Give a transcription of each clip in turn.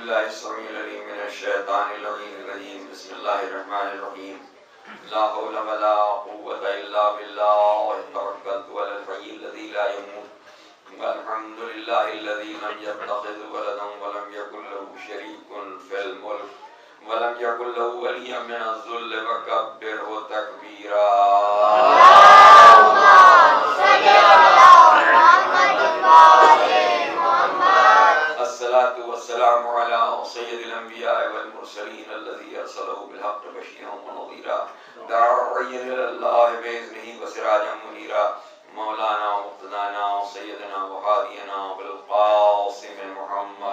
بالله السميع العليم من الشيطان اللعين الرجيم بسم الله الرحمن الرحيم لا حول ولا قوة إلا بالله توكلت على الحي الذي لا يموت والحمد لله الذي لم يتخذ ولدا ولم يكن له شريك في الملك ولم يكن له ولي من الذل وكبره تكبيرا اللهم صل على محمد وآل محمد الصلاة والسلام على سيد الأنبياء والمرسلين الذي أرسله بالحق بشيرا ونذيرا داعيا إلى الله بإذنه وسراجا منيرا مولانا ومقتدانا وسيدنا وهادينا بالقاسم محمد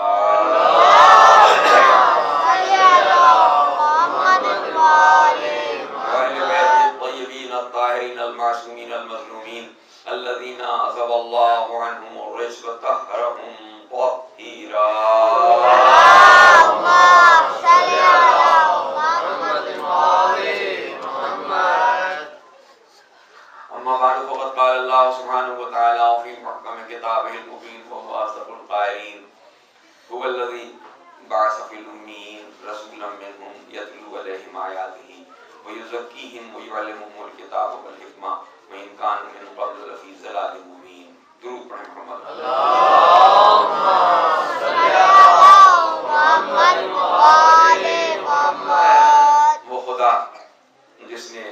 الطاهرين المعصومين المظلومين الذين أذهب الله عنهم الرجس وطهرهم تطهيرا اللهم صل على محمد وآل محمد أما بعد فقد قال الله سبحانه وتعالى في محكم كتابه المبين وهو أصدق القائلين هو الذي بعث في الأميين رسولا منهم يتلو عليهم آياته ويزكيهم ويعلمهم الكتاب والحكمة وإن كانوا من قبل لفي ضلال مبين درود پڑھیں محمد اللهم صل على محمد وآل محمد وہ خدا جس نے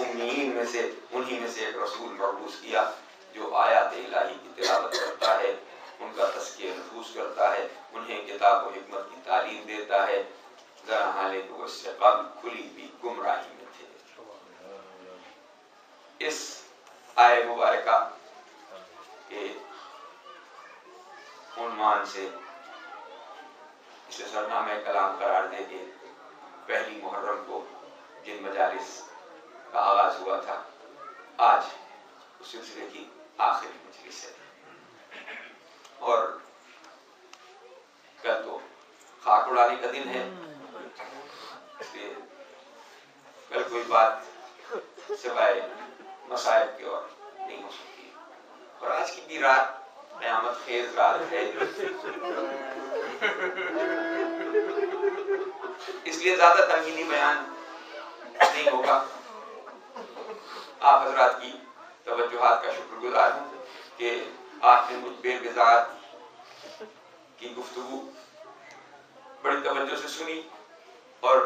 امیین میں سے انہی میں سے ایک رسول مبعوث کیا جو آیات الہی کی تلاوت کرتا ہے ان کا تزکیہ نفوس کرتا ہے انہیں کتاب و حکمت کی تعلیم دیتا ہے ذرا حالے کہ وہ اس سے قبل کھلی بھی گمراہی میں تھے. اس آئے مبارکہ کے عنوان سے اسے سرنامہ کلام قرار دے کے پہلی محرم کو جن مجالس کا آغاز ہوا تھا آج اس سلسلے کی آخری مجلس ہے اور کل تو خاک اڑانے کا دن ہے اس لیے کل کوئی بات سوائے مصائب کی اور نہیں ہو سکتی اور آج کی بھی رات قیامت خیز رات ہے اس لیے زیادہ تمہیدی بیان نہیں ہوگا. آپ حضرات کی توجہات کا شکر گزار ہوں کہ آپ نے مجھ بے بذات کی گفتگو بڑی توجہ سے سنی اور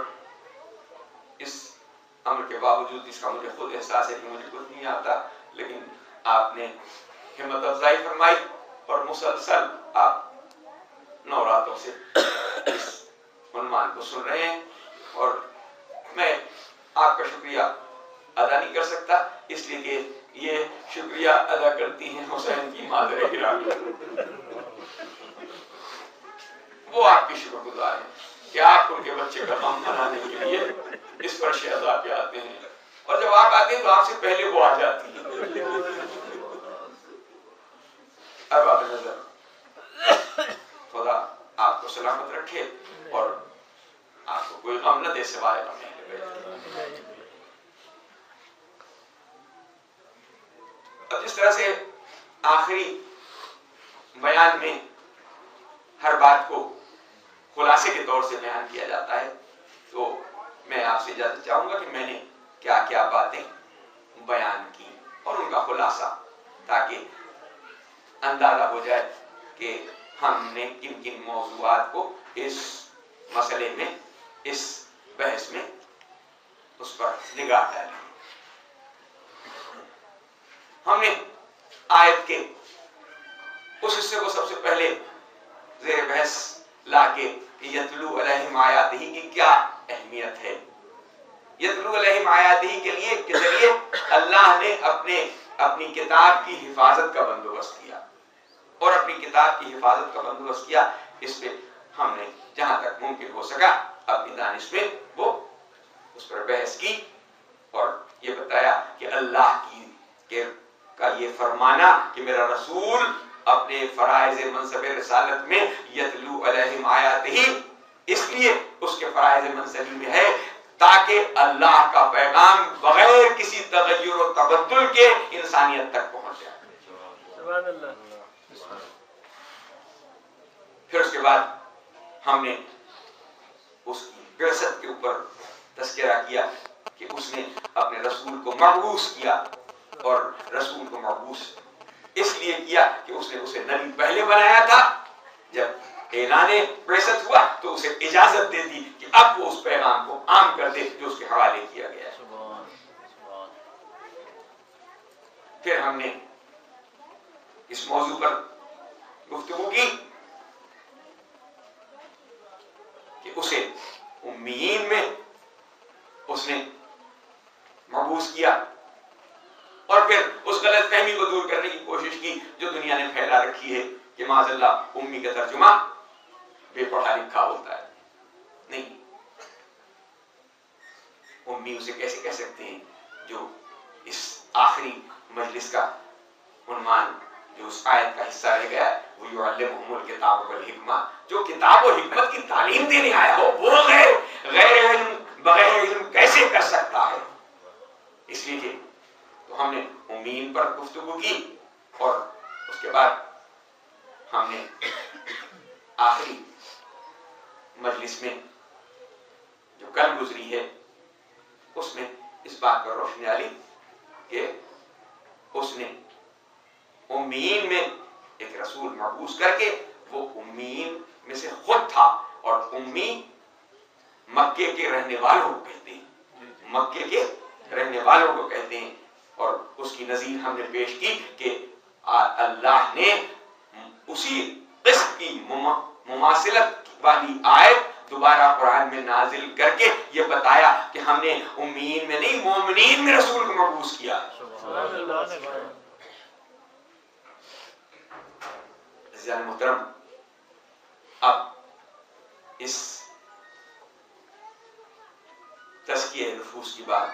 اس امر کے باوجود اس کا مجھے خود احساس ہے کہ مجھے کچھ نہیں آتا لیکن آپ نے ہمت افزائی فرمائی اور مسلسل آپ 9 راتوں سے اس عنوان کو سن رہے ہیں اور میں آپ کا شکریہ ادا نہیں کر سکتا اس لیے کہ یہ شکریہ ادا کرتی ہیں حسین کی مادر گرامی وہ آپ کی شکر گزار ہیں کہ آپ ان کے بچے کا غم منانے کے لیے اس پر شہزاد پہ آتے ہیں اور جب آپ آتے ہیں تو آپ سے پہلے وہ آ جاتی ہیں. اب آپ نظر خدا آپ کو سلامت رکھے اور آپ کو کوئی غم نہ دے سوائے غم. اب جس طرح سے آخری بیان میں ہر بات کو خلاصے کے طور سے بیان کیا جاتا ہے تو میں آپ سے اجازت چاہوں گا کہ میں نے کیا کیا باتیں بیان کی اور ان کا خلاصہ تاکہ اندازہ ہو جائے کہ ہم نے کن کن موضوعات کو اس مسئلے میں اس بحث میں اس پر نگاہ ڈالی. ہم نے آیت کے اس حصے کو سب سے پہلے زیر بحث لا کے یتلو علیہم آیاتہ کی کیا اہمیت ہے. یتلو علیہم آیاتہ کے لیے کے ذریعے اللہ نے اپنی کتاب کی حفاظت کا بندوبست کیا اور اپنی کتاب کی حفاظت کا بندوبست کیا. اس پہ ہم نے جہاں تک ممکن ہو سکا اپنی دانش میں وہ اس پر بحث کی اور یہ بتایا کہ اللہ کا یہ فرمانا کہ میرا رسول اپنے فرائض منصب رسالت میں یتلو علیہم آیاتہ اس لیے اس کے فرائض منصبی میں ہے تاکہ اللہ کا پیغام بغیر کسی تغیر و تبدل کے انسانیت تک پہنچ جائے. سبحان اللہ. پھر اس کے بعد ہم نے اس کی بعثت کے اوپر تذکرہ کیا کہ اس نے اپنے رسول کو مبعوث کیا، اور رسول کو مبعوث اس لیے کیا کہ اس نے اسے نبی پہلے بنایا تھا، جب اعلان بعثت ہوا تو اسے اجازت دے دی کہ اب وہ اس پیغام کو عام کر دے جو اس کے حوالے کیا گیا ہے۔ پھر ہم نے اس موضوع پر گفتگو کی کہ اسے امیین میں اس نے مبعوث کیا، اور پھر اس غلط فہمی کو دور کرنے کی کوشش کی جو دنیا نے پھیلا رکھی ہے کہ معاذ اللہ امی کا ترجمہ بے پڑھا لکھا ہوتا ہے۔ نہیں، امی اسے کیسے کہہ سکتے ہیں جو اس آخری مجلس کا عنوان جو اس آیت کا حصہ رہ گیا ہے وہ یعلمہم الکتاب والحکمہ، جو کتاب و حکمت کی تعلیم دینے آیا ہو وہ غیر علم بغیر علم کیسے کر سکتا ہے؟ اس لیے تو ہم نے امین پر گفتگو کی، اور اس کے بعد ہم نے آخری مجلس میں جو کل گزری ہے اس میں اس بات پر روشنی ڈالی کہ اس نے امیین میں ایک رسول مبعوث کر کے، وہ امیین میں سے خود تھا، اور امی مکے کے رہنے والوں کو کہتے ہیں، مکے کے رہنے والوں کو کہتے ہیں۔ اور اس کی نظیر ہم نے پیش کی کہ اللہ نے اسی قسم کی مماثلت والی آیت دوبارہ قرآن میں نازل کر کے یہ بتایا کہ ہم نے امیین میں نہیں مومنین میں رسول کو مبعوث کیا۔ عزیزان محترم، اب اس تزکیہ نفوس کی بات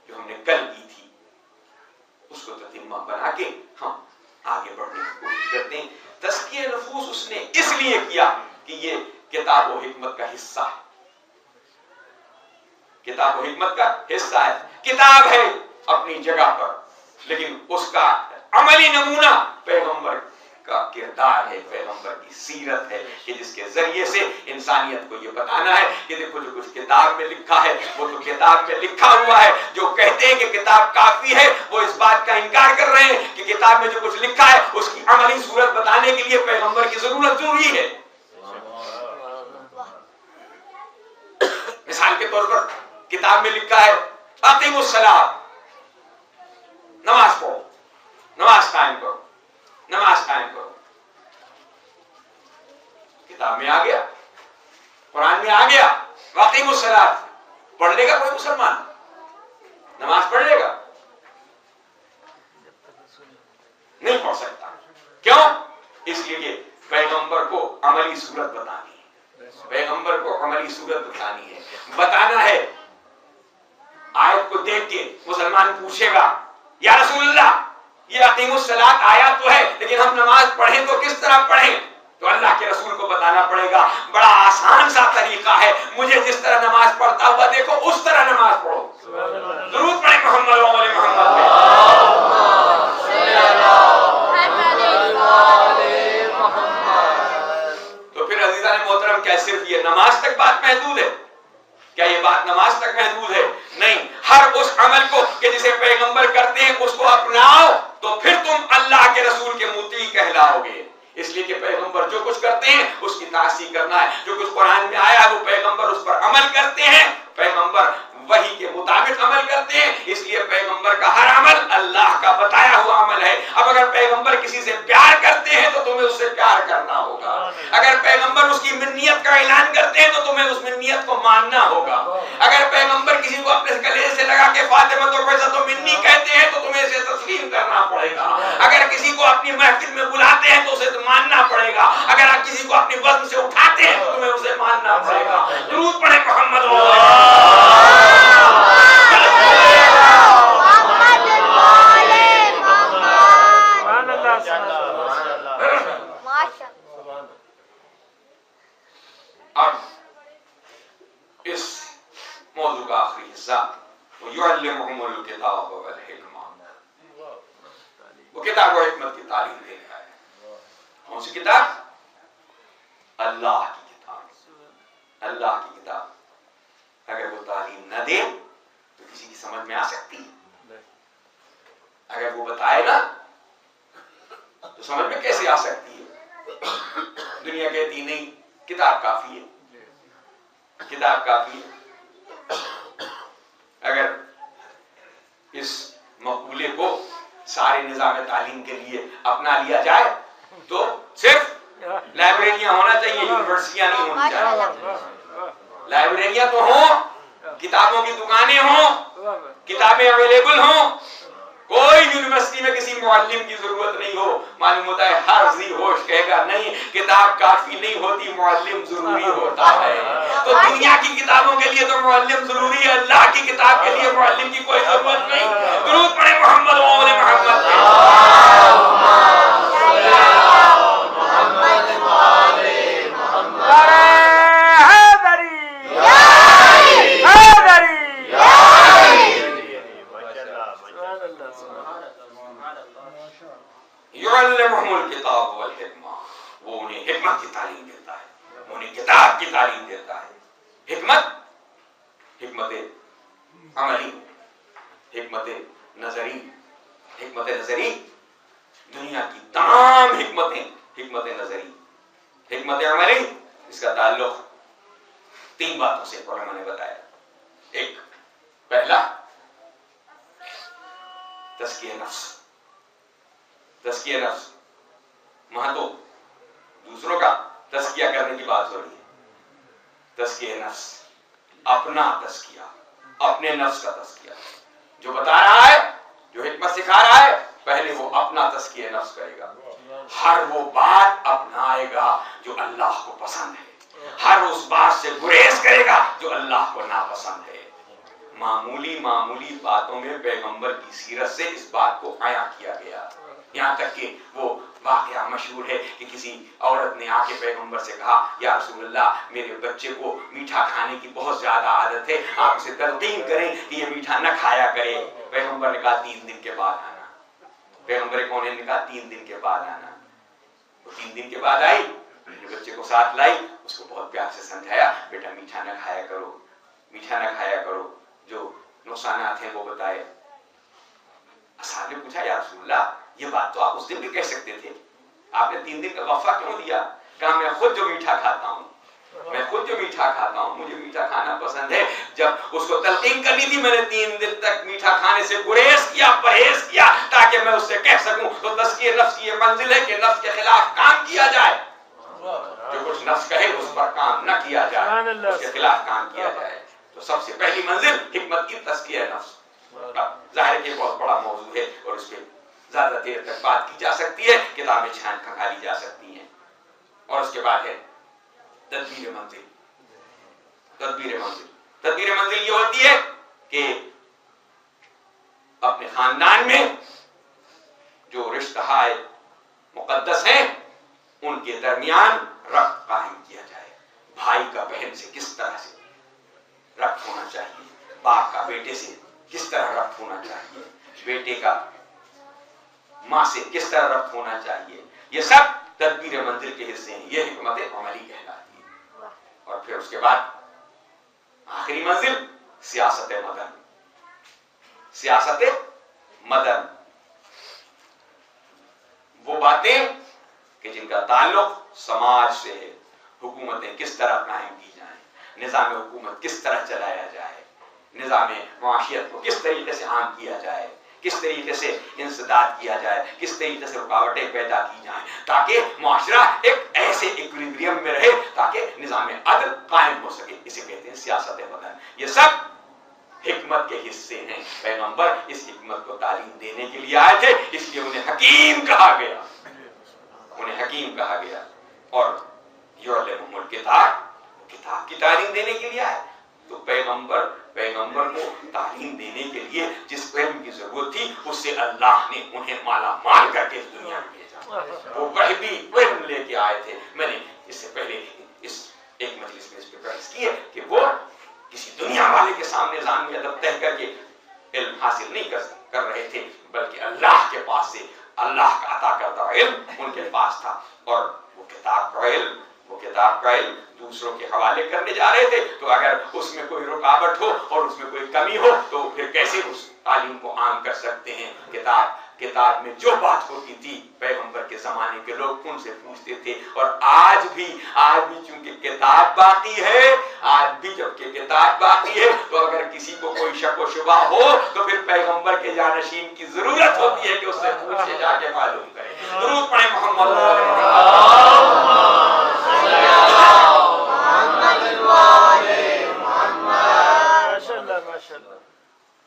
جو ہم نے کل کی تھی اس کو تتمہ بنا کے ہم آگے بڑھنے کی کوشش کرتے ہیں۔ تزکیہ نفوس اس نے اس لیے کیا کہ یہ کتاب و حکمت کا حصہ ہے، کتاب و حکمت کا حصہ ہے، کتاب ہے اپنی جگہ پر، لیکن اس کا عملی نمونہ پیغمبر کا کردار ہے، پیغمبر کی سیرت ہے، کہ جس کے ذریعے سے انسانیت کو یہ بتانا ہے کہ دیکھو جو کچھ کتاب میں لکھا ہے وہ تو کتاب میں لکھا ہوا ہے۔ جو کہتے ہیں کہ کتاب کافی ہے وہ اس بات کا انکار کر رہے ہیں کہ کتاب میں جو کچھ لکھا ہے اس کی عملی صورت بتانے کے لیے پیغمبر کی ضرورت ضروری ہے۔ مثال کے طور پر کتاب میں لکھا ہے اقیموا الصلاۃ، نماز پڑھو، نماز قائم کرو، نماز قائم کرو، کتاب میں آ گیا، قرآن میں آ گیا، واقعی الصلاۃ، پڑھ لے گا کوئی مسلمان؟ نماز پڑھ لے گا؟ نہیں پڑھ سکتا۔ کیوں؟ اس لیے کہ پیغمبر کو عملی صورت بتانی ہے، پیغمبر کو عملی صورت بتانی ہے، بتانا ہے۔ آیت کو دیکھ کے مسلمان پوچھے گا یا رسول اللہ یہ اقیم الصلاۃ آیا تو ہے لیکن ہم نماز پڑھیں تو کس طرح پڑھیں؟ تو اللہ کے رسول کو بتانا پڑے گا بڑا آسان سا طریقہ ہے، مجھے جس طرح نماز پڑھتا ہوا دیکھو اس طرح نماز پڑھو۔ ضرور پڑھیں محمد و آل محمد پہ۔ تو پھر عزیزان محترم کیا صرف یہ نماز تک بات محدود ہے؟ کیا یہ بات نماز تک محدود ہے؟ نہیں، ہر اس عمل کو کہ جسے پیغمبر کرتے ہیں اس کو اپناؤ تو پھر تم اللہ کے رسول کے مطیع کہلاؤ گے۔ اس لیے کہ پیغمبر جو کچھ کرتے ہیں اس کی تعصیب کرنا ہے، جو کچھ قرآن میں آیا ہے وہ پیغمبر اس پر عمل کرتے ہیں، پیغمبر وحی کے مطابق عمل کرتے ہیں، اس لیے پیغمبر کا ہر عمل اللہ کا بتایا ہوا عمل ہے۔ اب اگر پیغمبر کسی سے پیار کرتے ہیں تو تمہیں اس سے پیار کرنا ہوگا، اگر پیغمبر اس کی منیت کا اعلان کرتے ہیں تو تمہیں اس منیت کو ماننا ہوگا، اگر پیغمبر کسی کو اپنے گلے سے لگا کے فاطمہ تو فیصل تو منی کہتے ہیں تو تمہیں اسے تسلیم کرنا پڑے گا، اگر کسی کو اپنی محفل میں بلاتے ہیں تو اسے ماننا پڑے گا، اگر آپ کسی کو اپنی وزن سے اٹھاتے ہیں تو تمہیں اسے ماننا پڑے گا۔ درود پڑھیں محمد اب اس موضوع کا آخری حصہ یعلمہم الکتاب والحکمہ، وہ کتاب و حکمت کی تعلیم دینے کا ہے۔ کون سی کتاب؟ اللہ کی کتاب، اللہ کی کتاب اگر وہ تعلیم نہ دے تو کسی کی سمجھ میں آ سکتی ہے؟ اگر وہ بتائے نا تو سمجھ میں کیسے آ سکتی ہے؟ دنیا کہتی نہیں کتاب کافی ہے، کتاب کافی ہے۔ اگر اس مقولے کو سارے نظام تعلیم کے لیے اپنا لیا جائے تو صرف لائبریریاں ہونا چاہیے، یونیورسٹیاں نہیں ہونی چاہیے۔ لائبریریاں تو ہوں، کتابوں کی دکانیں ہوں، کتابیں اویلیبل ہوں، کوئی یونیورسٹی میں کسی معلم کی ضرورت نہیں ہو۔ معلوم ہوتا ہے ہر ذی ہوش کہے گا نہیں کتاب کافی نہیں ہوتی، معلم ضروری ہوتا ہے۔ تو دنیا کی کتابوں کے لیے تو معلم ضروری ہے، اللہ کی کتاب کے لیے معلم کی کوئی ضرورت نہیں۔ درود پڑھیں محمد و آل محمد پہ۔ یعلمہم الکتاب والحکمہ، وہ انہیں حکمت کی تعلیم دیتا ہے، انہیں کتاب کی تعلیم دیتا ہے۔ حکمت، حکمت عملی، حکمت نظری، حکمت نظری، دنیا کی تمام حکمتیں حکمت نظری، حکمت عملی، اس کا تعلق تین باتوں سے علماء نے بتایا۔ ایک، پہلا تزکیہ نفس، تزکیہ نفس، وہاں تو دوسروں کا تزکیہ کرنے کی بات ہو رہی ہے۔ تزکیہ نفس، اپنا تزکیہ، اپنے نفس کا تزکیہ۔ جو بتا رہا ہے، جو حکمت سکھا رہا ہے، پہلے وہ اپنا تزکیہ نفس کرے گا، ہر وہ بات اپنائے گا جو اللہ کو پسند ہے، ہر اس بات سے گریز کرے گا جو اللہ کو ناپسند ہے۔ معمولی معمولی باتوں میں پیغمبر کی سیرت سے اس بات کو عیاں کیا گیا، یہاں تک کہ وہ واقعہ مشہور ہے کہ کسی عورت نے آ کے پیغمبر سے کہا یا رسول اللہ میرے بچے کو میٹھا کھانے کی بہت زیادہ عادت ہے، آپ اسے تلقین کریں کہ یہ میٹھا نہ کھایا کرے۔ پیغمبر نے کہا 3 دن کے بعد آنا۔ پیغمبر کون نے کہا 3 دن کے بعد آنا۔ وہ 3 دن کے بعد آئی، اپنے بچے کو ساتھ لائی، اس کو بہت پیار سے سمجھایا بیٹا میٹھا نہ کھایا کرو، میٹھا نہ کھایا کرو، جو نقصانات ہیں وہ بتائے۔ اصحاب نے پوچھا یا رسول اللہ یہ بات تو آپ اس دن بھی کہہ سکتے تھے، آپ نے 3 دن کا وقفہ کیوں دیا؟ کہا میں خود جو میٹھا کھاتا ہوں، میں خود جو میٹھا کھاتا ہوں، مجھے میٹھا کھانا پسند ہے۔ جب اس کو تلقین کرنی تھی میں نے 3 دن تک میٹھا کھانے سے گریز کیا، پرہیز کیا، تاکہ میں اس سے کہہ سکوں۔ تو تزکیہ نفس کی یہ منزل ہے کہ نفس کے خلاف کام کیا جائے، جو کچھ نفس کہے اس پر کام نہ کیا جائے، اس کے خلاف کام کیا جائے۔ تو سب سے پہلی منزل حکمت کی تزکیہ نفس۔ ظاہر ہے کہ بہت بڑا موضوع ہے اور اس پہ زیادہ دیر تک بات کی جا سکتی ہے، کتابیں چھان کھنگالی جا سکتی ہیں۔ اور اس کے بعد ہے تدبیر منزل۔ تدبیر منزل، تدبیر منزل یہ ہوتی ہے کہ اپنے خاندان میں جو رشتہ مقدس ہیں ان کے درمیان ربط قائم کیا جائے۔ بھائی کا بہن سے کس طرح سے ربط ہونا چاہیے، باپ کا بیٹے سے کس طرح ربط ہونا چاہیے، بیٹے کا ماں سے کس طرح ربط ہونا چاہیے، یہ سب تدبیر منزل کے حصے ہیں۔ یہ حکمت عملی کہلاتی ہے۔ اور پھر اس کے بعد آخری منزل سیاست مدن۔ سیاست مدن، وہ باتیں کہ جن کا تعلق سماج سے ہے، حکومتیں کس طرح قائم کی جائیں، نظام حکومت کس طرح چلایا جائے، نظام معاشیت کو کس طریقے سے عام کیا جائے، کس طریقے سے انسداد کیا جائے، کس طریقے سے رکاوٹیں پیدا کی جائیں تاکہ معاشرہ ایک ایسے ایکویلبریم میں رہے تاکہ نظام عدل قائم ہو سکے۔ اسے کہتے ہیں سیاست مدن۔ یہ سب حکمت کے حصے ہیں۔ پیغمبر اس حکمت کو تعلیم دینے کے لیے آئے تھے، اس لیے انہیں حکیم کہا گیا، انہیں حکیم کہا گیا۔ اور یعلمہم الکتاب، کتاب کی تعلیم دینے کے لیے آئے۔ تو پیغمبر کو تعلیم دینے کے لیے جس علم کی ضرورت تھی اس سے اللہ نے انہیں مالا مال کر کے اس دنیا میں بھیجا۔ وہ غیبی علم لے کے آئے تھے۔ میں نے اس سے پہلے اس ایک مجلس میں اس پہ بحث کی ہے کہ وہ کسی دنیا والے کے سامنے ضامن ادب طے کر کے علم حاصل نہیں کر رہے تھے، بلکہ اللہ کے پاس سے اللہ کا عطا کردہ علم ان کے پاس تھا۔ اور وہ کتاب کا علم، وہ کتاب کا علم دوسروں کے حوالے کرنے جا رہے تھے، تو اگر اس میں کوئی رکاوٹ ہو اور اس میں کوئی کمی ہو تو پھر کیسے اس تعلیم کو عام کر سکتے ہیں؟ کتاب میں جو بات ہوتی تھی پیغمبر کے زمانے کے لوگ ان سے پوچھتے تھے، اور آج بھی چونکہ کتاب باقی ہے، آج بھی جبکہ کتاب باقی ہے تو اگر کسی کو کوئی شک و شبہ ہو تو پھر پیغمبر کے جانشین کی ضرورت ہوتی ہے کہ اس سے پوچھ کے جا کے معلوم کرے۔ درود پڑھیں محمد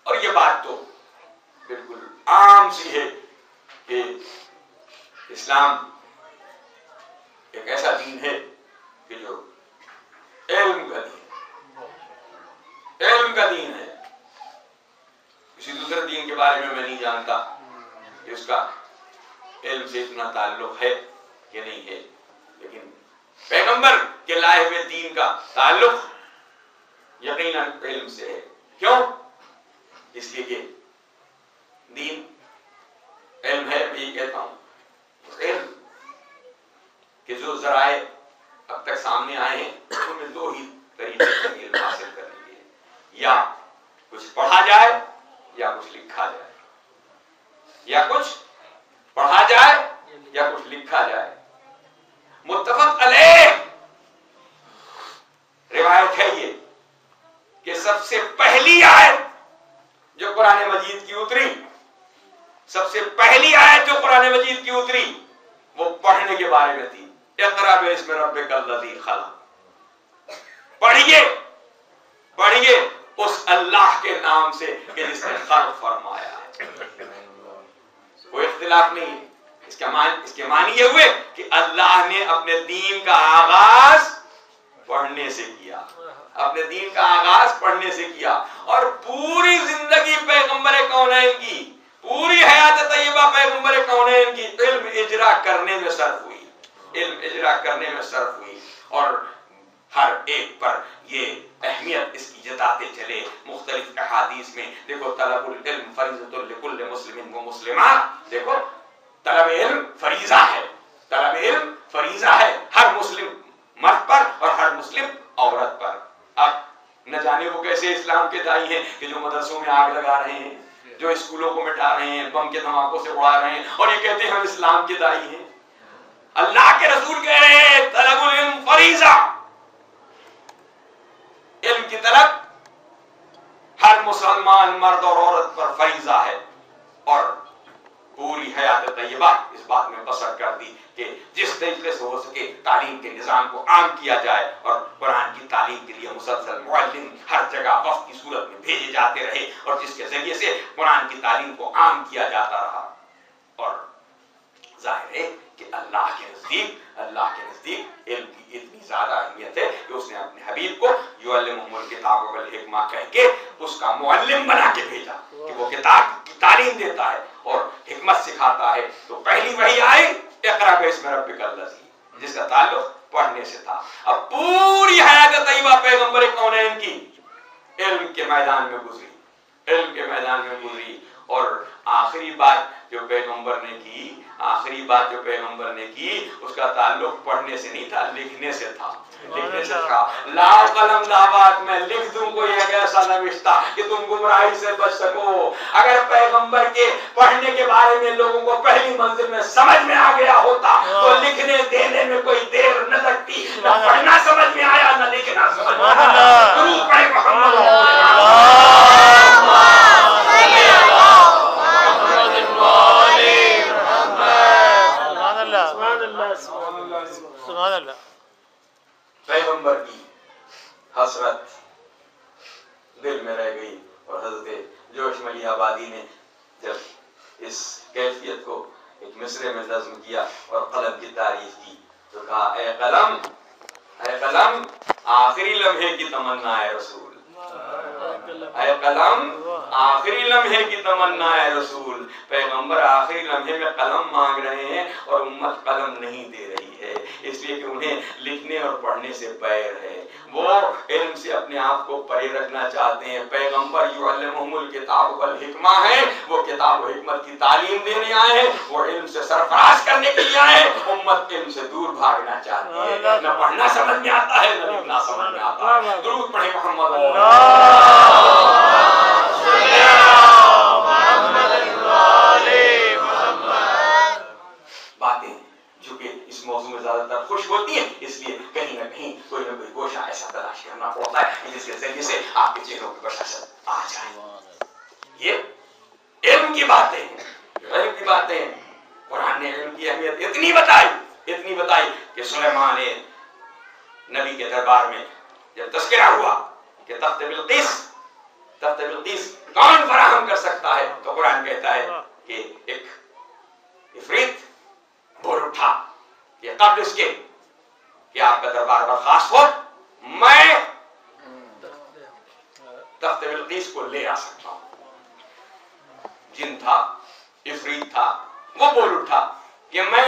اور یہ بات تو بالکل عام سی ہے کہ اسلام ایک ایسا دین ہے کہ جو علم کا دین ہے۔ کسی دوسرے دین کے بارے میں نہیں جانتا کہ اس کا علم سے اتنا تعلق ہے کہ نہیں ہے، لیکن پیغمبر کے لائے ہوئے دین کا تعلق یقیناً علم سے ہے۔ کیوں؟ اس لیے کہ دین علم ہے، میں یہ کہتا ہوں علم کہ جو ذرائع اب تک سامنے آئے ہیں ان میں دو ہی طریقے ہیں علم حاصل کرنے کے، یا کچھ پڑھا جائے یا کچھ لکھا جائے، یا کچھ پڑھا جائے یا کچھ لکھا جائے۔ متفق علیہ روایت ہے یہ کہ سب سے پہلی آیت جو قرآن مجید کی اتری، سب سے پہلی آیت جو قرآن مجید کی اتری وہ پڑھنے کے بارے میں تھی۔ اقرأ باسم ربک الذی خلق، پڑھیے اس اللہ کے نام سے کہ جس نے خلق فرمایا۔ کوئی اختلاف نہیں، اس کے معنی یہ ہوئے کہ اللہ نے اپنے دین کا آغاز پڑھنے سے کیا، اپنے دین کا آغاز پڑھنے سے کیا، اور پوری زندگی پیغمبر کونین کی، پوری حیات طیبہ پیغمبر کونین کی علم اجرا کرنے میں صرف ہوئی، علم اجرا کرنے میں صرف ہوئی، اور ہر ایک پر یہ اہمیت اس کی جتاتے چلے مختلف احادیث میں۔ دیکھو طلب العلم فریضۃ لکل مسلم و مسلمہ، دیکھو طلب علم فریضہ ہے، طلب علم فریضہ ہے ہر مسلم مرد پر اور ہر مسلم عورت پر۔ اب نہ جانے وہ کیسے اسلام کے دائی ہیں کہ جو مدرسوں میں آگ لگا رہے ہیں، جو اسکولوں کو مٹا رہے ہیں، بم کے دھماکوں سے اڑا رہے ہیں، اور یہ کہتے ہیں ہم اسلام کے دائی ہیں۔ اللہ کے رسول کہہ رہے ہیں طلب العلم فریضہ، علم کی طلب ہر مسلمان مرد اور عورت پر فریضہ ہے، اور پوری حیات طیبہ اس بات میں بسر کر دی کہ جس طریقے سے ہو سکے تعلیم کے نظام کو عام کیا جائے، اور قرآن کی تعلیم کے لیے مسلسل معلم ہر جگہ وقت کی صورت میں بھیجے جاتے رہے، اور جس کے ذریعے سے قرآن کی تعلیم کو عام کیا جاتا رہا۔ اور ظاہر ہے کہ اللہ کے نزدیک علم کی اتنی زیادہ اہمیت ہے کہ اس نے اپنے حبیب کو یعلمہم الکتاب والحکمہ کہہ کے اس کا معلم بنا کے بھیجا کہ وہ کتاب کی تعلیم دیتا ہے اور حکمت سکھاتا ہے۔ تو پہلی وحی آئی اقرأ باسم ربک الذی، جس کا تعلق پڑھنے سے تھا۔ اب پوری حیات طیبہ پیغمبر کونین کی علم کے میدان میں گزری، اور آخری بات جو پیغمبر نے کی اس کا تعلق پڑھنے سے نہیں تھا، لکھنے سے تھا۔ لا قلم دعوات میں لکھ دوں کوئی ایک ایسا نوشتہ کہ تم گمراہی سے بچ سکو۔ اگر پیغمبر کے پڑھنے کے بارے میں لوگوں کو پہلی منزل میں سمجھ میں آ گیا ہوتا تو لکھنے دینے میں کوئی دیر نہ لگتی، نہ پڑھنا سمجھ میں آیا نہ لکھنا سمجھ میں آیا۔ درود پڑھیں محمد پیغمبر کی حسرت دل میں رہ گئی، اور حضرت جوش ملی آبادی نے جب اس کیفیت کو ایک مصرے میں نظم کیا اور قلم کی تعریف کی تو کہا اے قلم آخری لمحے کی تمنا ہے رسول، اے قلم آخری لمحے کی تمنا ہے رسول۔ پیغمبر آخری لمحے میں قلم مانگ رہے ہیں اور امت قلم نہیں دے رہی ہے، اس لیے کہ انہیں لکھنے اور پڑھنے سے بیر ہے، وہ علم سے اپنے آپ کو پرے رکھنا چاہتے ہیں۔ پیغمبر یعلمہم الکتاب والحکمہ ہیں، وہ کتاب و حکمت کی تعلیم دینے آئے ہیں، وہ علم سے سرفراز کرنے کے لیے آئے ہیں۔ امت علم سے دور بھاگنا چاہتی ہے، نہ پڑھنا سمجھ میں آتا ہے نہ لکھنا سمجھ میں آتا ہے۔ درود پڑھیں محمد باتیں جو کہ اس موضوع میں زیادہ تر خوش ہوتی ہیں، اس لیے کہیں نہ کہیں کوئی نہ کوئی گوشہ ایسا تلاش کرنا پڑتا ہے جس کے ذریعے سے آپ کے چہروں پہ بشاشت آ جائے۔ یہ علم کی باتیں ہیں، علم کی باتیں ہیں۔ قرآن نے علم کی اہمیت اتنی بتائی کہ سلیمان نبی کے دربار میں جب تذکرہ ہوا کہ تخت بلقیس کون فراہم کر سکتا ہے، تو قرآن کہتا ہے کہ ایک عفریت بول اٹھا کہ قبل اس کے کہ آپ کا دربار برخاست ہو، میں تخت بلقیس کو لے آ سکتا ہوں۔ جن تھا، عفریت تھا، وہ بول اٹھا کہ میں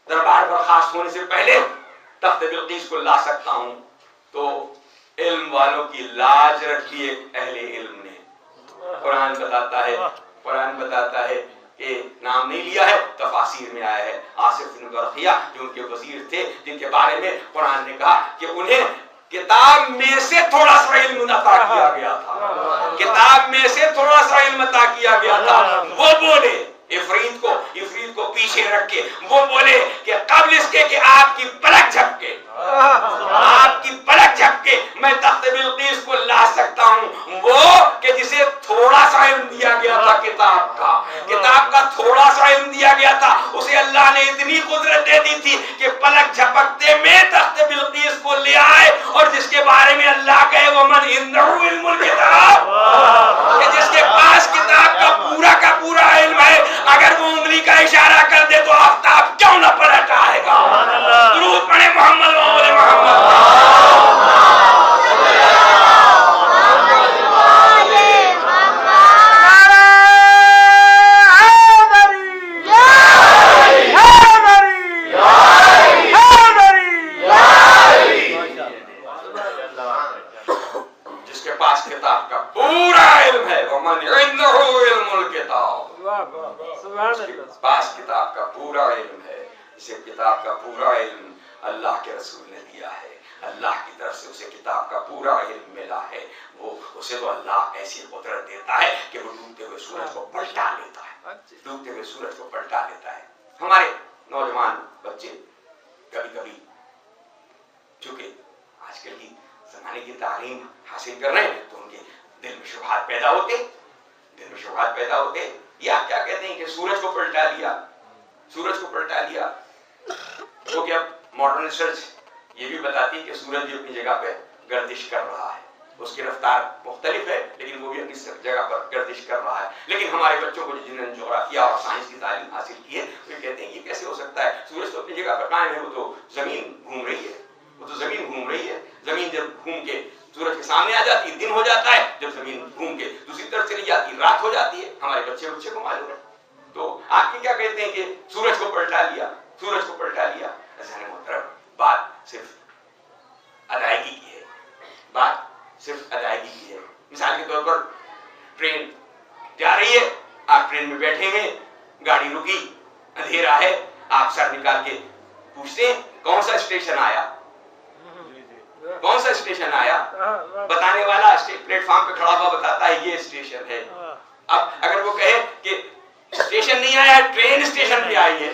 دربار برخاست ہونے سے پہلے تخت بلقیس کو لا سکتا ہوں۔ تو علم والوں کی لاج رکھی ایک اہل علم نے۔ قرآن بتاتا ہے کہ نام نہیں لیا ہے، تفاسیر میں آیا ہے، آصف بن برقیہ جو ان کے وزیر تھے، جن کے بارے میں قرآن نے کہا کہ انہیں کتاب میں سے تھوڑا سا علم عطا کیا گیا تھا، کتاب میں سے تھوڑا سا علم عطا کیا گیا تھا۔ وہ بولے عفریت کو پیچھے رکھ کے وہ بولے کہ قبل اس کے کہ آپ کی پلک جھپکے میں تخت بلقیس کو لا سکتا ہوں۔ وہ کہ جسے تھوڑا سا علم دیا گیا تھا، کتاب کا تھوڑا سا علم دیا گیا تھا، اسے اللہ نے اتنی قدرت دے دی تھی کہ پلک جھپکتے میں تخت بلقیس کو لے آئے، اور جس کے بارے میں اللہ کہے ومن عنده علم الکتاب، کہ جس کے پاس کتاب کا پورا علم ہے، اگر وہ انگلی کا اشارہ کر دے تو آفتاب کیوں نہ پلٹ آئے گا۔ درود پڑھیں محمد وآل محمد۔ پاس کتاب کا پورا علم ہے، اسے کتاب کا پورا علم اللہ کے رسول نے دیا ہے، اللہ کی طرف سے اسے کتاب کا پورا علم ملا ہے۔ وہ اسے تو اللہ ایسی قدرت دیتا ہے کہ وہ ڈوبتے ہوئے سورج کو پلٹا لیتا ہے، ہمارے نوجوان بچے کبھی کبھی چونکہ آج کل کی زمانے کی تعلیم حاصل کر رہے ہیں تو ان کے دل میں شبہات پیدا ہوتے یا کیا کہتے ہیں کہ سورج کو پلٹا لیا۔ تو کہ اب ماڈرن ریسرچ یہ بھی بتاتی ہے کہ سورج بھی اپنی جگہ پہ گردش کر رہا ہے، اس کی رفتار مختلف ہے لیکن وہ بھی اپنی جگہ پر گردش کر رہا ہے۔ لیکن ہمارے بچوں کو جنہوں نے جغرافیہ اور سائنس کی تعلیم حاصل کی ہے وہ کہتے ہیں یہ کیسے ہو سکتا ہے، سورج تو اپنی جگہ پر قائم ہے، وہ تو زمین گھوم رہی ہے، زمین جب گھوم کے سورج کے سامنے آ جاتی ہے دن ہو جاتا ہے، جب زمین گھوم کے دوسری طرف چلی جاتی ہے رات ہو جاتی ہے۔ ہمارے بچے کو معلوم ہے۔ تو آپ کیا کہتے ہیں کہ سورج کو پلٹا لیا۔ محترم، بات صرف ادائیگی کی ہے، مثال کے طور پر ٹرین جا رہی ہے، آپ ٹرین میں بیٹھے ہیں، گاڑی رکی، اندھیرا ہے، آپ سر نکال کے پوچھتے ہیں کون سا اسٹیشن آیا، بتانے والا پلیٹ فارم پہ کھڑا ہوا بتاتا ہے یہ اسٹیشن ہے۔ اب اگر وہ کہے کہ اسٹیشن نہیں آیا، ٹرین اسٹیشن پہ آئی ہے،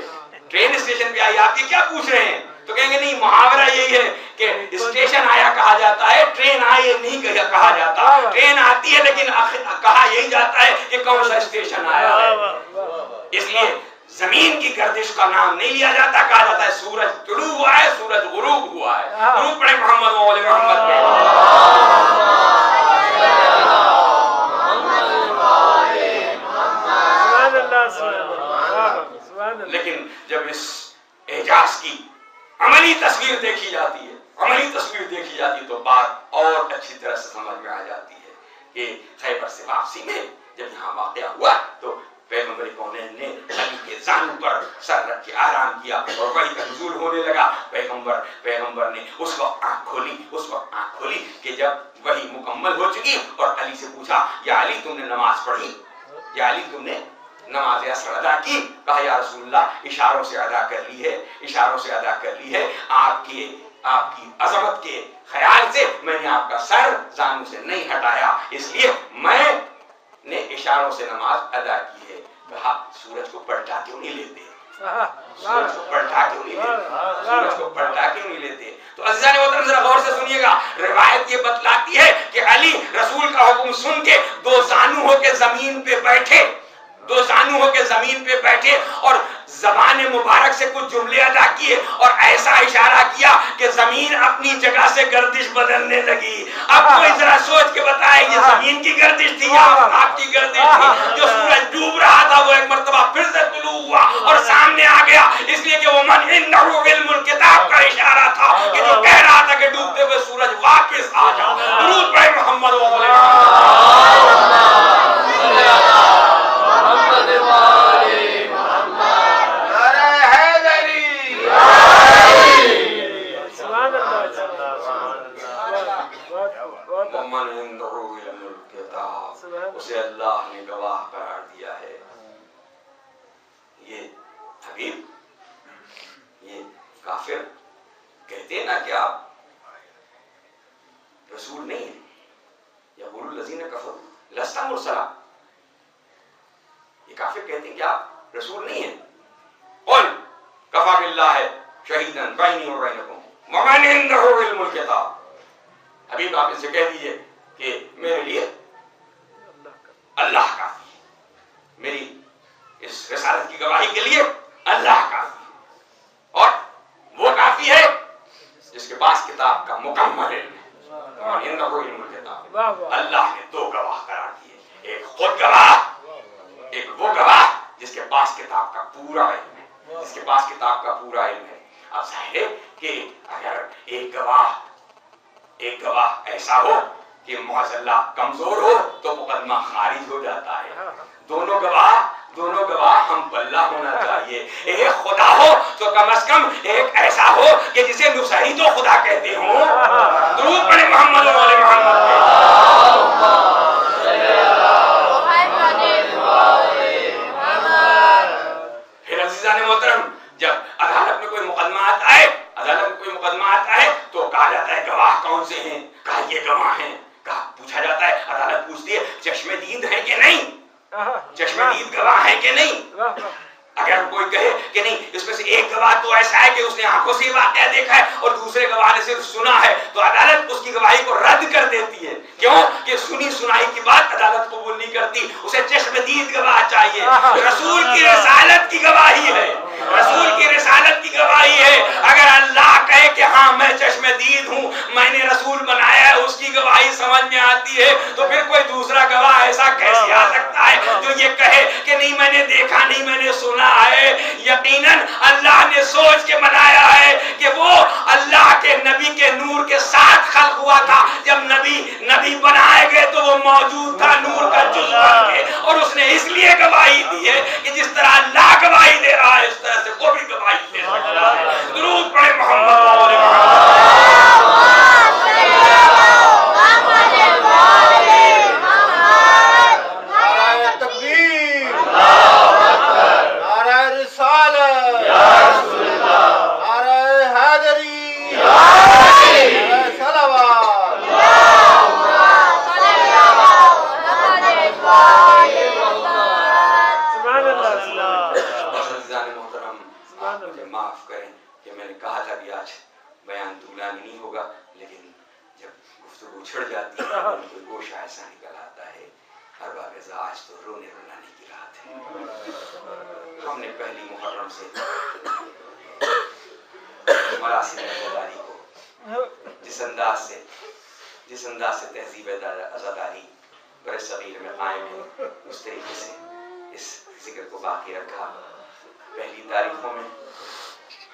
آپ یہ کیا پوچھ رہے ہیں؟ تو کہیں گے نہیں، محاورہ یہی ہے کہ اسٹیشن آیا کہا جاتا ہے، ٹرین آئی نہیں کہا جاتا۔ ٹرین آتی ہے لیکن کہا یہی جاتا ہے کہ کون سا اسٹیشن آیا ہے۔ اس لیے زمین کی گردش کا نام نہیں لیا جاتا، کہا جاتا ہے سورج طلوع ہوا ہے، سورج غروب ہوا ہے۔ درود پڑھیں محمد وآل محمد پہ۔ لیکن جب اس اعجاز کی عملی تصویر دیکھی جاتی ہے تو بات اور اچھی طرح سے سمجھ میں آ جاتی ہے کہ خیبر سے واپسی میں جب یہاں واقعہ ہوا تو پیغمبر کونین نے علی کے زانو پر سر رکھ کے آرام کیا اور وحی کا نزول ہونے لگا. پیغمبر نے اس وقت آنکھ کھولی کہ جب وحی مکمل ہو چکی اور علی سے پوچھا یا علی تم نے نماز پڑھی, یا علی تم نے نماز اثر ادا کی؟ کہا یا رسول اللہ اشاروں سے ادا کر لی ہے. آپ کی عظمت کے خیال سے میں نے آپ کا سر زانو سے نہیں ہٹایا, اس لیے میں نے اشاروں سے نماز ادا کی ہے. کہا سورج کو پلٹا کیوں نہیں لیتے؟ سورج کو پلٹا کیوں نہیں لیتے؟ تو عزیزان محترم ذرا غور سے سنیے گا. روایت یہ بتلاتی ہے کہ علی رسول کا حکم سن کے دو زانو ہو کے زمین پہ بیٹھے اور زبان مبارک سے کچھ جملے ادا کیے اور ایسا اشارہ کیا کہ زمین اپنی جگہ سے گردش بدلنے لگی. اب کوئی ذرا سوچ کے بتائے یہ زمین کی گردش تھی یا آپ کی گردش تھی؟ جو سورج ڈوب رہا تھا وہ ایک مرتبہ پھر سے طلوع ہوا اور سامنے آ گیا, اس لیے کہ وہ من عنده علم الکتاب کا اشارہ تھا کہ جو کہہ رہا تھا کہ ڈوبتے ہوئے سورج واپس آ جا. درود پڑھیں محمد و اسے اللہ نے گواہ قرار دیا ہے. یہ حبیب, یہ کافر کہتے ہیں نا کہ آپ رسول نہیں ہیں. یقول الذین کفروا لست مرسلا, یہ کافر کہتے ہیں کہ آپ رسول نہیں ہیں. قل کفی باللہ شہیدا بینی و بینکم ومن عنده علم الکتاب. حبیب آپ ان سے کہہ دیجئے کہ میرے لیے اللہ کافی ہے, میری اس رسالت کی گواہی کے لیے اللہ کافی ہے, اور وہ کافی ہے جس کے پاس کتاب کا مکمل علم ہے. اللہ نے دو گواہ قرار دیے, ایک خود گواہ, ایک وہ گواہ جس کے پاس کتاب کا پورا علم ہے. اب ظاہر ہے کہ اگر ایک گواہ ایسا ہو کہ معاذ اللہ کمزور ہو تو مقدمہ خارج ہو جاتا ہے. دونوں گواہ ہم پلہ ہونا چاہیے. ایک خدا ہو تو کم از کم ایک ایسا ہو کہ جسے نصیری تو خدا کہتے ہوں. درود پڑھیں محمد و آل محمد پہ. پھر عزیزان محترم جب عدالت میں کوئی مقدمات آئے تو کہا جاتا ہے گواہ کون سے ہیں؟ کہا یہ گواہ ہیں. کہا پوچھا جاتا ہے, عدالت پوچھتی ہے چشم دید ہے کہ نہیں, چشم دید گواہ ہے کہ نہیں؟ اگر کوئی کہے کہ نہیں اس میں سے ایک گواہ تو ایسا ہے کہ اس نے آنکھوں سے واقعہ دیکھا ہے اور دوسرے گواہ نے صرف سنا ہے, تو عدالت اس کی گواہی کو رد کر دیتی ہے. کیوں کہ سنی سنائی کی بات عدالت قبول نہیں کرتی, اسے چشم دید گواہ چاہیے. رسول کی رسالت کی گواہی ہے, اگر اللہ کہے کہ ہاں میں چشم دید ہوں, میں نے رسول بنایا ہے, اس کی گواہی سمجھ میں آتی ہے, تو پھر کوئی دوسرا گواہ ایسا کیسے آ سکتا ہے جو یہ کہے کہ نہیں میں نے دیکھا نہیں میں نے سنا ہے؟ یقیناً اللہ نے سوچ کے بنایا ہے کہ وہ اللہ کے نبی کے نور کے ساتھ خلق ہوا تھا. جب نبی بنائے گئے تو وہ موجود تھا نور کا جز بن کے, اور اس نے اس لیے گواہی دی ہے کہ جس طرح اللہ گواہی دے رہا ہے اس طرح سے وہ بھی گواہی دے رہا ہے. درود پڑھیں محمد و آل محمد. معاف کریں کہ میں نے کہا تھا کہ آج بیان طولانی نہیں ہوگا, لیکن جب گفتگو چھڑ جاتی ہے کوئی گوشہ ایسا نکل آتا ہے. ہر بار آج تو رونے رلانے کی رات ہے. ہم نے پہلی محرم سے مراسم عزاداری کو جس انداز سے تہذیب عزاداری برصغیر میں قائم ہے اس طریقے سے اس ذکر کو باقی رکھا. پہلی تاریخوں میں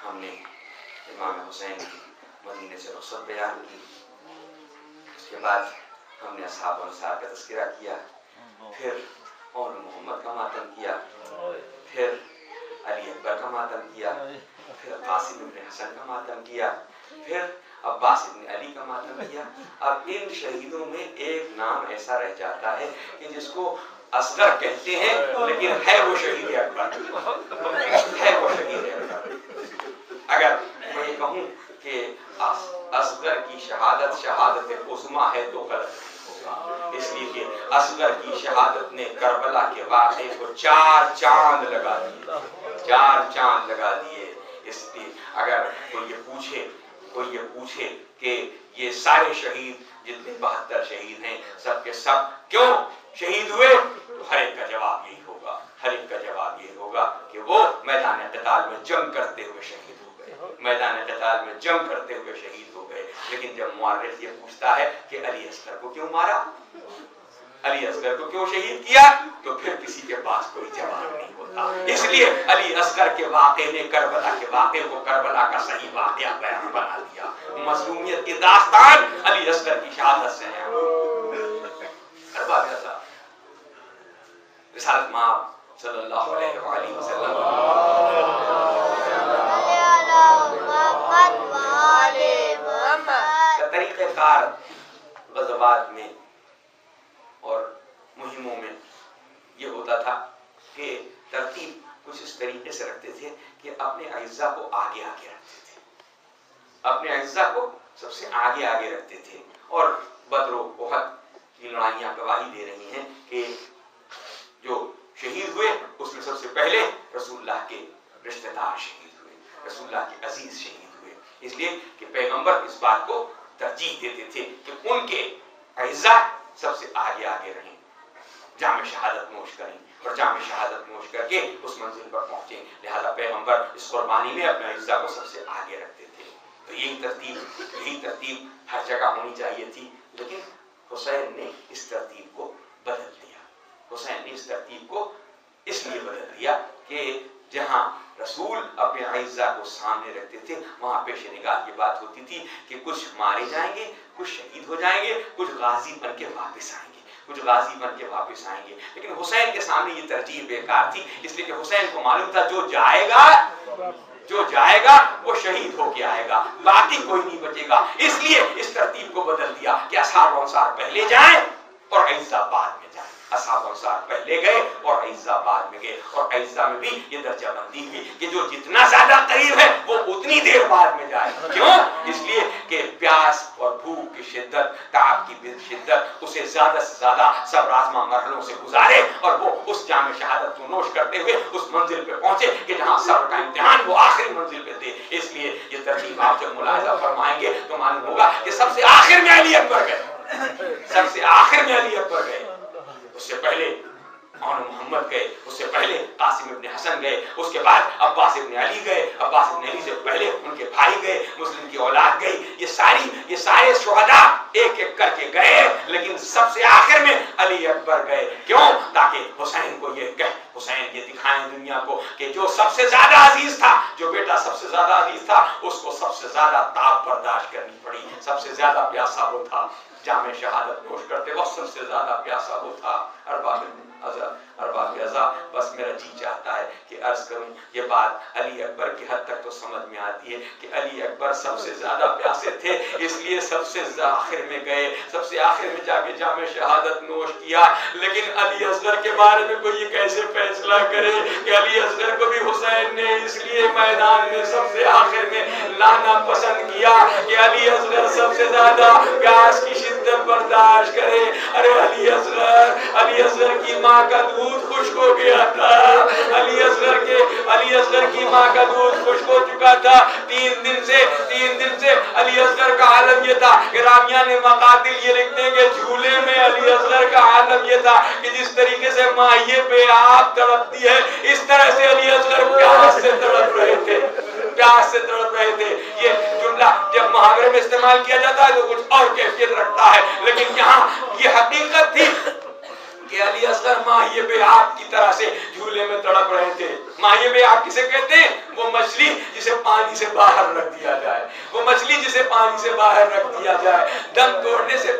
ہم نے امام حسین کی مدینے سے رخصت بیان کی, اس کے بعد ہم نے اصحاب انصار کا تذکرہ کیا, پھر اور محمد کا ماتم کیا، پھر علی اکبر کا ماتم کیا، پھر قاسم ابن حسن کا ماتم کیا، پھر عباس ابن علی کا ماتم کیا۔ اب ان شہیدوں میں ایک نام ایسا رہ جاتا ہے کہ جس کو اصغر کہتے ہیں لیکن ہے وہ شہید اکبر، ہے وہ شہید اکبر۔ اگر میں یہ کہوں کہ اصغر کی شہادت شہادت عظمیٰ ہے تو غلط ہوگا، اس لیے کہ اصغر کی شہادت نے کربلا کے واقعے کو 4 چاند لگا دیے، 4 چاند لگا دیے۔ اس لیے اگر کوئی یہ پوچھے کہ یہ سارے شہید جتنے 72 شہید ہیں سب کے سب کیوں شہید ہوئے، تو ہر ایک کا جواب یہی ہوگا، ہر ایک کا جواب یہ ہوگا کہ وہ میدان قتال میں جنگ کرتے ہوئے شہید ہو گئے، میدان قتال میں جنگ کرتے ہوئے شہید ہو گئے۔ لیکن جب مورخ یہ پوچھتا ہے کہ علی اصغر کو کیوں مارا، علی اصغر کو کیوں شہید کیا، تو پھر کسی کے پاس کوئی جواب نہیں ہوتا۔ اس لیے علی اصغر کے واقعے نے کربلا کے واقعے کو کربلا کا صحیح واقعہ بیان بنا دیا۔ مظلومیت کی داستان علی اصغر کی شہادت سے ہے۔ ارباب اعضاء، رسالت مآب صلی اللہ علیہ وآلہ وسلم کا طریقہ کار غزوات میں اور مہموں میں یہ ہوتا تھا کہ ترتیب کچھ اس طریقے سے رکھتے تھے کہ اپنے اعزاء کو آگے آگے رکھتے تھے، اپنے اعزاء کو سب سے آگے آگے رکھتے تھے۔ اور بدر و احد کی لڑائیاں گواہی دے رہی ہیں کہ جو شہید ہوئے اس میں سب سے پہلے رسول اللہ کے رشتہ دار شہید ہوئے، رسول اللہ کے عزیز شہید ہوئے، اس لیے کہ پیغمبر اس بات کو ترجیح دیتے تھے کہ ان کے اعزاء سب سے آگے آگے رہیں، جام شہادت نوش کریں اور جام شہادت نوش کر کے اس منزل پر پہنچیں۔ لہذا پیغمبر اس قربانی میں اپنے اعزاء کو سب سے آگے رکھتے تھے۔ تو یہی ترتیب ہر جگہ ہونی چاہیے تھی، لیکن حسین نے اس ترتیب کو بدل دیا۔ حسین نے اس ترتیب کو اس لیے بدل دیا کہ جہاں رسول اپنے اعزاء کو سامنے رکھتے تھے وہاں پیش نگاہ یہ بات ہوتی تھی کہ کچھ مارے جائیں گے، کچھ شہید ہو جائیں گے، کچھ غازی بن کے واپس آئیں گے، کچھ غازی بن کے واپس آئیں گے۔ لیکن حسین کے سامنے یہ ترجیح بیکار تھی، اس لیے کہ حسین کو معلوم تھا جو جائے گا وہ شہید ہو کے آئے گا، باقی کوئی نہیں بچے گا۔ اس لیے اس ترتیب کو بدل دیا کہ اصحاب و انصار پہلے جائیں اور اعزاء بعد میں جائیں۔ اصحاب و انصار پہلے گئے اور اعزاء بعد میں گئے، اور اعزاء میں بھی یہ درجہ بندی ہوئی کہ جو جتنا زیادہ قریب ہے وہ اتنی دیر بعد میں جائے۔ کیوں؟ اس لیے کہ پیاس اور بھوک کی شدت، تعب کی شدت اسے زیادہ سے زیادہ صبر آزما مرحلوں سے گزارے اور وہ اس جام شہادت کو نوش کرتے ہوئے اس منزل پہ پہنچے کہ جہاں صبر کا امتحان وہ آخری منزل پہ دے۔ اس لیے یہ ترتیب آپ جب ملاحظہ فرمائیں گے تو معلوم ہوگا کہ سب سے آخر میں علی اکبر گئے، سب سے آخر میں علی اکبر گئے، اس سے پہلے اور محمد گئے، اس سے پہلے قاسم ابن حسن گئے، اس کے بعد عباس ابن علی گئے، عباس ابن علی سے پہلے ان کے بھائی گئے، مسلم کی اولاد گئی، یہ سارے شہداء ایک ایک کر کے گئے، لیکن سب سے آخر میں علی اکبر گئے۔ کیوں؟ تاکہ حسین کو حسین یہ دکھائیں دنیا کو کہ جو سب سے زیادہ عزیز تھا، جو بیٹا سب سے زیادہ عزیز تھا، اس کو سب سے زیادہ تاب برداشت کرنی پڑی، سب سے زیادہ پیاسا وہ تھا، جام شہادت نوش کرتے وقت سب سے زیادہ پیاسا وہ تھا۔ ارباب اعضاء، بس میرا جی چاہتا ہے کہ عرض کروں، یہ بات علی اکبر کی حد تک تو سمجھ میں آتی ہے کہ علی اکبر سب سے زیادہ پیاسے تھے، اس لیے سب سے آخر میں گئے، سب سے آخر میں جا کے جام شہادت نوش کیا۔ لیکن علی اصغر کے بارے میں کوئی یہ کیسے فیصلہ کرے کہ علی اصغر کو بھی حسین نے اس لیے میدان میں سب سے آخر میں لانا پسند کیا کہ علی اصغر سب سے زیادہ پیاس کی شدت برداشت کرے۔ ارے علی اصغر کی ماں کا دودھ خشک ہو گیا تھا، علی اصغر کی ماں کا دودھ خشک ہو چکا تھا۔ 3 دن سے علی اصغر کا عالم یہ تھا کہ راویہ نے مقاتل یہ لکھتے ہیں کہ جھولے میں علی اصغر کا عالم یہ تھا کہ جس طریقے سے ماہیے پہ آگ تڑپتی ہے اس طرح سے علی اصغر پیاس سے تڑپ رہے تھے، پیاس سے تڑپ رہے تھے۔ یہ جملہ جب محاورے میں استعمال کیا جاتا ہے تو کچھ اور کیفیت رکھتا ہے، لیکن یہاں یہ حقیقت تھی کہ علی اصغر ماہیے بے آب کی طرح سے جھولے میں تڑپ رہے تھے۔ ماہیے بے آب کسے کہتے ہیں؟ وہ مچھلی جسے پانی سے باہر رکھ دیا جائے، وہ مچھلی جسے پانی سے باہر رکھ دیا جائے۔ دم توڑنے سے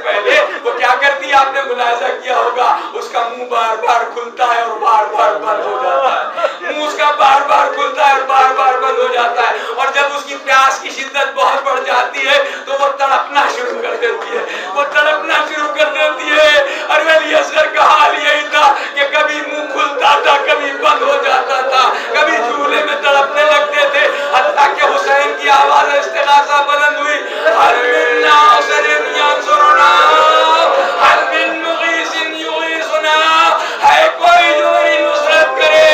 پہلے وہ کیا کرتی ہے؟ آپ نے ملاحظہ کیا ہوگا، کا منہ بار بار کھلتا ہے اور بار بار بند ہو جاتا ہے، منہ اس کا بار بار کھلتا ہے اور بار بار بند ہو جاتا ہے، اور جب اس کی پیاس کی شدت بہت بڑھ جاتی ہے تو وہ تڑپنا شروع کر دیتی ہے، وہ تڑپنا شروع کر دیتی ہے۔ اور علی اصغر کا حال یہی تھا کہ کبھی منہ کھلتا تھا، کبھی بند ہو جاتا تھا، کبھی چولہے میں تڑپنے لگتے تھے، حتیٰ کہ حسین کی آواز استغاثہ بلند ہوئی، ہر من ناصر ینصرنا، ہر من مغیث یغیثنا، ہے کوئی جو میری نصرت کرے،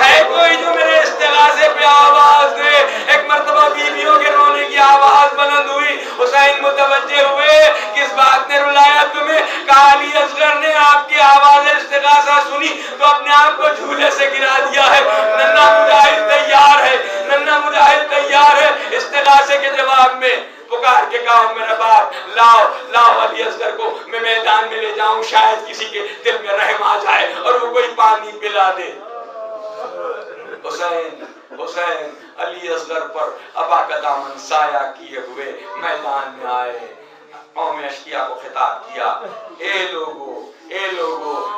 ہے کوئی جو میرے استغاثے پہ آواز دے۔ ایک مرتبہ بیویوں کے رونے کی آواز بلند ہوئی، حسین متوجہ ہوئے کس بات نے رلایا تمہیں؟ کہا علی اصغر نے آپ کی آواز استغاثہ سنی تو اپنے آپ کو جھولے سے گرا دیا ہے، ننھا مجاہد تیار ہے، ننھا مجاہد تیار ہے استغاثے کے جواب میں۔ پکار کے کہا میرا باپ لاؤ لاؤ علی اصغر کو میں میدان میں لے جاؤں، شاید کسی کے دل میں رحم آ جائے اور وہ کوئی پانی پلا دے۔ حسین علی اصغر پر ابا کا دامن سایہ کیے ہوئے میدان میں آئے، قوم اشقیاء کو خطاب کیا، اے لوگو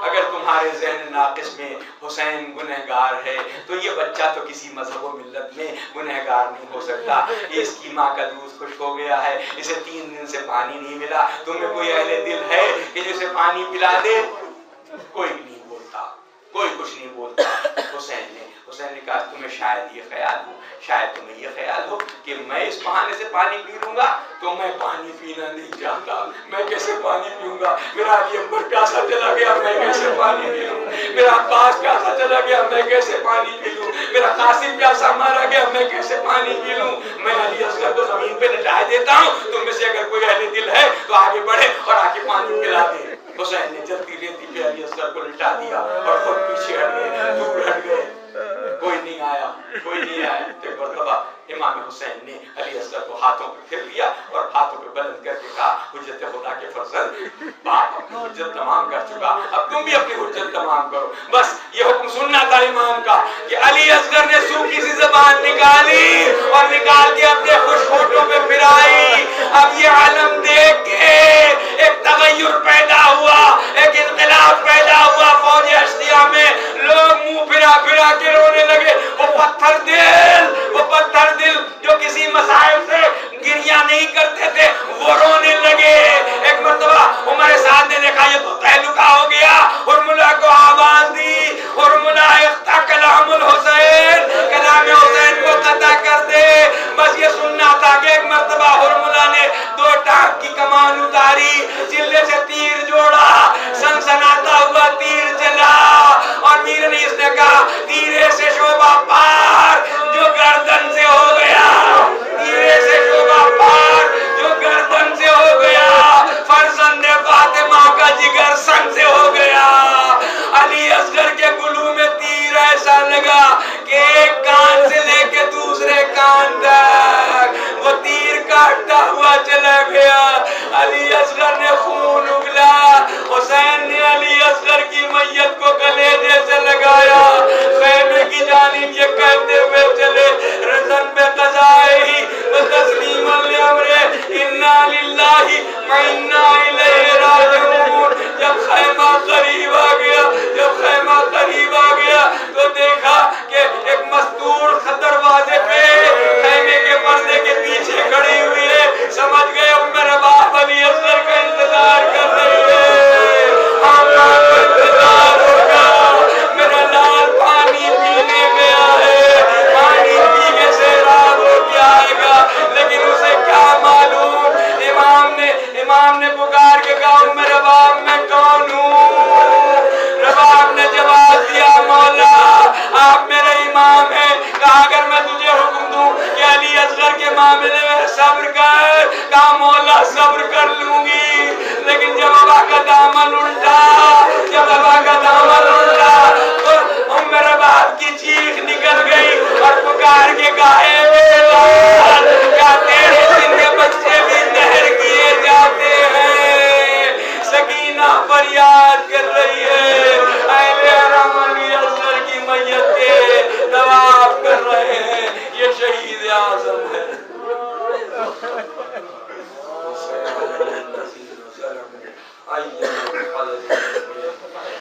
اگر تمہارے ذہن ناقص میں حسین گنہگار ہے تو یہ بچہ تو کسی مذہب و ملت میں گنہگار نہیں ہو سکتا، اس کی ماں کا دودھ خشک ہو گیا ہے، اسے 3 دن سے پانی نہیں ملا، تمہیں کوئی اہل دل ہے کہ جسے پانی پلا دے؟ کوئی نہیں بولتا، کوئی کچھ نہیں بولتا۔ حسین نے کہا تمہیں شاید یہ خیال ہو، شاید تمہیں یہ خیال ہو کہ میں اس بہانے سے پانی پی لوں گا، تو میں پانی پینا نہیں چاہتا، میں کیسے پانی پیوں گا؟ میرا علی اکبر پیاسا چلا گیا، میں کیسے پانی پی لوں؟ میرا عباس پیاسا چلا گیا، میں کیسے پانی پی لوں؟ میرا قاسم پیاسا مارا گیا، میں کیسے پانی پی لوں؟ میں علی اصغر کو زمین پہ لٹائے دیتا ہوں، تم میں سے اگر کوئی اہل دل ہے تو آگے بڑھے اور آ کے پانی پلا دے۔ حسین نے جلدی ریتی پہ علی اصغر کو لٹا دیا اور خود پیچھے ہٹ گئے، دور ہٹ گئے، کوئی نہیں آیا۔ ایک مرتبہ امام حسین نے علی اصغر کو ہاتھوں پہ پھر لیا اور ہاتھوں پہ بلند کر کے کہا حجت خدا کے فرزند، باپ اپنی حجت تمام کر چکا، اب تم بھی اپنی حجت تمام کرو۔ بس یہ حکم سننا تھا امام کا کہ علی اصغر نے سوکھی سی زبان نکالی اور نکال کے اپنے خوش ہونٹوں پہ پھرائی۔ اب یہ عالم دیکھ کے ایک تغیر پیدا ہوا، ایک انقلاب پیدا ہوا فوج اشقیاء میں، لوگ منہ پھرا پھرا کے رونے لگے۔ وہ پتھر دل جو کسی مسائل سے گریہ نہیں کرتے تھے وہ رونے لگے۔ ایک مرتبہ عمر سعد نے دیکھا یہ تو تہلکہ ہو گیا، حرملہ کو آواز دی، حرملہ اقطع کلام الحسین، کلام حسین کو قطع کر دے۔ بس یہ سننا تھا کہ ایک مرتبہ حرملہ نے 2 ٹانک کی کمان اتاری، چلے سے تیر جوڑا، سنسناتا ہوا تیر چلا اور میر نے اس نے کہا تیرے سے شعبہ پار جو گردن سے ہو گیا، تیرے سے شعبہ پار جو گردن سے ہو گیا، فرزند فاطمہ کا جگر سن سے ہو گیا۔ علی اصغر کے گلو میں تیر ایسا لگا کہ ایک کان سے لے کے دوسرے کان تک وہ تیر کاٹتا ہوا چلا گیا۔ علی اصغر نے خون اگلا، حسین نے علی اصغر کی میت کو کلیجے سے لگایا، خیمے کی جانب یہ کہتے ہوئے چلے رضن بقضائہ وتسلیما لامرہ انا للہ وانا الیہ راجعون۔ جب خیمہ قریب آ گیا تو دیکھا کہ ایک مستور دروازے پہ خیمے کے پردے کے پیچھے کھڑی ہوئی ہے، سمجھ گئے میرا باپ علی اصغر کا انتظار کر رہے ہیں، آپ کا انتظار ہوگا، میرا لال پانی پینے گیا ہے، پانی پی کے سیراب ہو کے آئے گا، لیکن اسے کیا معلوم؟ امام نے پکار کے کہا میرے باپ میں کون ہوں؟ رباب نے جواب دیا مولا آپ میرے امام ہیں۔ کہا اگر میں تجھے حکم دوں کہ علی اصغر کے معاملے میں صبر کر، کہا مولا صبر کر لوں گی، لیکن جب ابا کا دامن الٹا تو میرے باپ کی چیخ نکل گئی اور پکار کے کہا اے بلال، کیا تیرے زندے بچے بھی نہر کیے جاتے ہیں؟ سکینہ فریاد کر رہی ہے، اہل حرم علی اصغر کی میت کے طواف کر رہے ہیں، یہ شہید اعظم